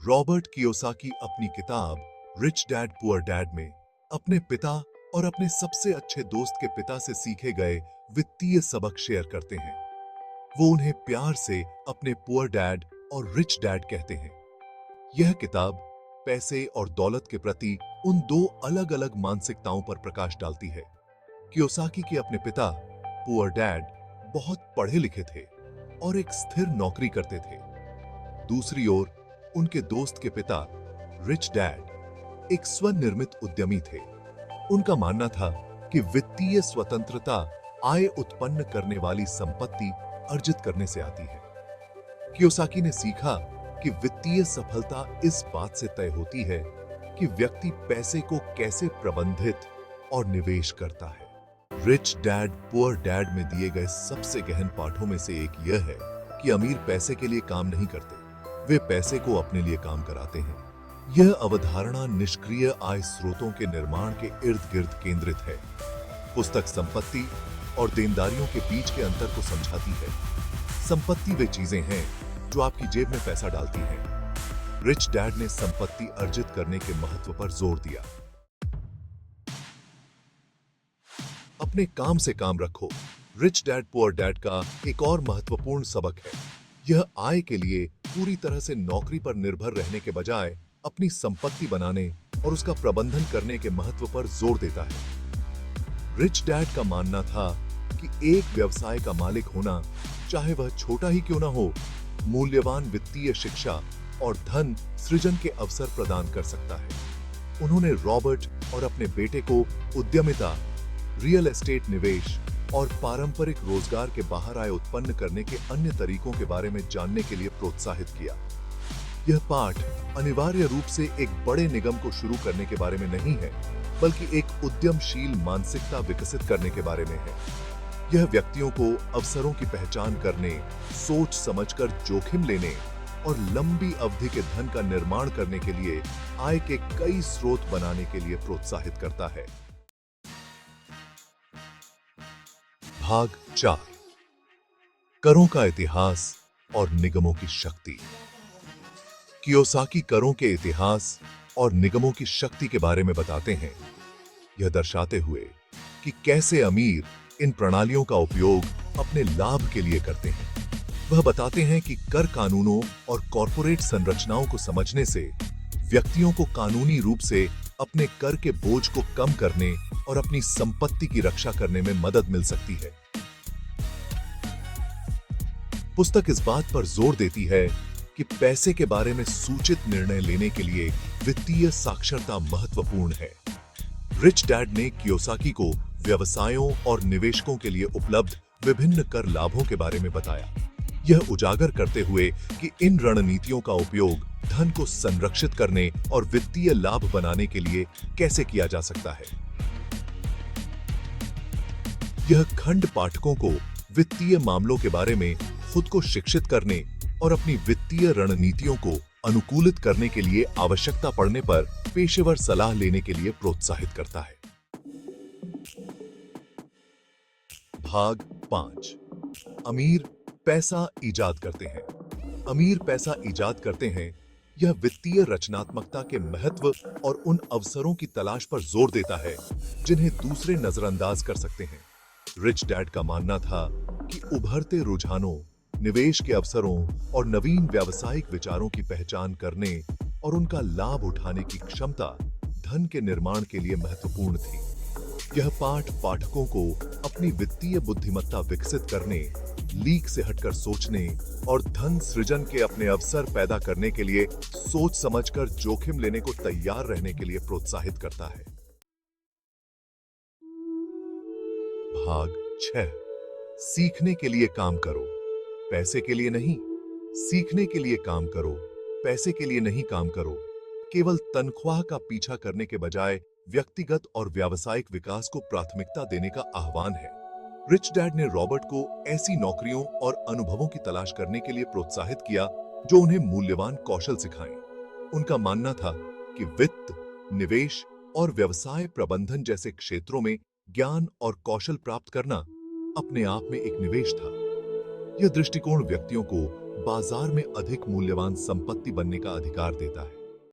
Robert Kiyosaki अपनी किताब rich dad poor dad में अपने पिता और अपने सबसे अच्छे दोस्त के पिता से सीखे गए वित्तीय सबक शेयर करते हैं। वो उन्हें प्यार से अपने पुअर डैड और रिच डैड कहते हैं। यह किताब पैसे और दौलत के प्रति उन दो अलग-अलग मानसिकताओं पर प्रकाश डालती है। कियोसाकी के अपने पिता पुअर डैड बहुत पढ़े लिखे थे और एक स्थिर नौकरी करते थे। दूसरी ओर उनके दोस्त के पिता रिच डैड एक स्वनिर्मित उद्यमी थे। उनका मानना था कि वित्तीय स्वतंत्रता आय उत्पन्न करने वाली संपत्ति अर्जित करने से आती है। कियोसाकी ने सीखा कि वित्तीय सफलता इस बात से तय होती है कि व्यक्ति पैसे को कैसे प्रबंधित और निवेश करता है। रिच डैड पुअर डैड में दिए गए सबसे गहन पाठों में से एक यह है कि अमीर पैसे के लिए काम नहीं करते, वे पैसे को अपने लिए काम कराते हैं। यह अवधारणा निष्क्रिय आय स्रोतों के निर्माण के इर्द गिर्द केंद्रित है। पुस्तक संपत्ति और देनदारियों के बीच के अंतर को समझाती है। संपत्ति वे चीजें हैं जो आपकी जेब में पैसा डालती हैं। रिच डैड ने संपत्ति अर्जित करने के महत्व पर जोर दिया। अपने काम से काम रखो रिच डैड पुअर डैड का एक और महत्वपूर्ण सबक है। यह आय के लिए पूरी तरह से नौकरी पर निर्भर रहने के बजाय अपनी संपत्ति बनाने और उसका प्रबंधन करने के महत्व पर जोर देता है। रिच डैड का मानना था कि एक व्यवसाय का मालिक होना, चाहे वह छोटा ही क्यों ना हो, मूल्यवान वित्तीय शिक्षा और धन सृजन के अवसर प्रदान कर सकता है। उन्होंने रॉबर्ट और अपने बेटे को उद्यमिता, रियल एस्टेट निवेश और पारंपरिक रोजगार के बाहर आय उत्पन्न करने के अन्य तरीकों के बारे में जानने के लिए प्रोत्साहित किया। यह पाठ अनिवार्य रूप से एक बड़े निगम को शुरू करने के बारे में नहीं है, बल्कि एक उद्यमशील मानसिकता विकसित करने के बारे में है। यह व्यक्तियों को अवसरों की पहचान करने, सोच समझकर जोखिम लेने और लंबी अवधि के धन का निर्माण करने के लिए आय के कई स्रोत बनाने के लिए प्रोत्साहित करता है। भाग 4, करों का इतिहास और निगमों की शक्ति। कियोसाकी करों के इतिहास और निगमों की शक्ति के बारे में बताते हैं, यह दर्शाते हुए कि कैसे अमीर इन प्रणालियों का उपयोग अपने लाभ के लिए करते हैं। वह बताते हैं कि कर कानूनों और कॉर्पोरेट संरचनाओं को समझने से व्यक्तियों को कानूनी रूप से अपने कर के बोझ को कम करने और अपनी संपत्ति की रक्षा करने में मदद मिल सकती है। पुस्तक इस बात पर जोर देती है कि पैसे के बारे में सूचित निर्णय लेने के लिए वित्तीय साक्षरता महत्वपूर्ण है। रिच डैड ने कियोसाकी को व्यवसायों और निवेशकों के लिए उपलब्ध विभिन्न कर लाभों के बारे में बताया, यह उजागर करते हुए कि इन रणनीतियों का उपयोग धन को संरक्षित करने और वित्तीय लाभ बनाने के लिए कैसे किया जा सकता है। यह खंड पाठकों को वित्तीय मामलों के बारे में खुद को शिक्षित करने और अपनी वित्तीय रणनीतियों को अनुकूलित करने के लिए आवश्यकता पड़ने पर पेशेवर सलाह लेने के लिए प्रोत्साहित करता है। भाग 5, अमीर पैसा ईजाद करते हैं। अमीर पैसा ईजाद करते हैं, यह वित्तीय रचनात्मकता के महत्व और उन अवसरों की तलाश पर जोर देता है जिन्हें दूसरे नजरअंदाज कर सकते हैं। रिच डैड का मानना था कि उभरते रुझानों, निवेश के अवसरों और नवीन व्यावसायिक विचारों की पहचान करने और उनका लाभ उठाने की क्षमता धन के निर्माण के लिए महत्वपूर्ण थी। यह पाठ पाठकों को अपनी वित्तीय बुद्धिमत्ता विकसित करने, लीक से हटकर सोचने और धन सृजन के अपने अवसर पैदा करने के लिए सोच समझकर जोखिम लेने को तैयार रहने के लिए प्रोत्साहित करता है। भाग 6, सीखने के लिए काम करो, पैसे के लिए नहीं। सीखने के लिए काम करो, पैसे के लिए नहीं काम करो। केवल तनख्वाह का पीछा करने के बजाय व्यक्तिगत और व्यावसायिक विकास को प्राथमिकता देने का आह्वान है। रिच डैड ने रॉबर्ट को ऐसी नौकरियों और अनुभवों की तलाश करने के लिए प्रोत्साहित किया जो उन्हें मूल्यवान कौशल सिखाएं। उनका मानना था कि वित्त, निवेश और व्यवसाय प्रबंधन जैसे क्षेत्रों में ज्ञान और कौशल प्राप्त करना अपने आप में एक निवेश था। यह दृष्टिकोण व्यक्तियों को बाजार में अधिक मूल्यवान संपत्ति बनने का अधिकार देता है।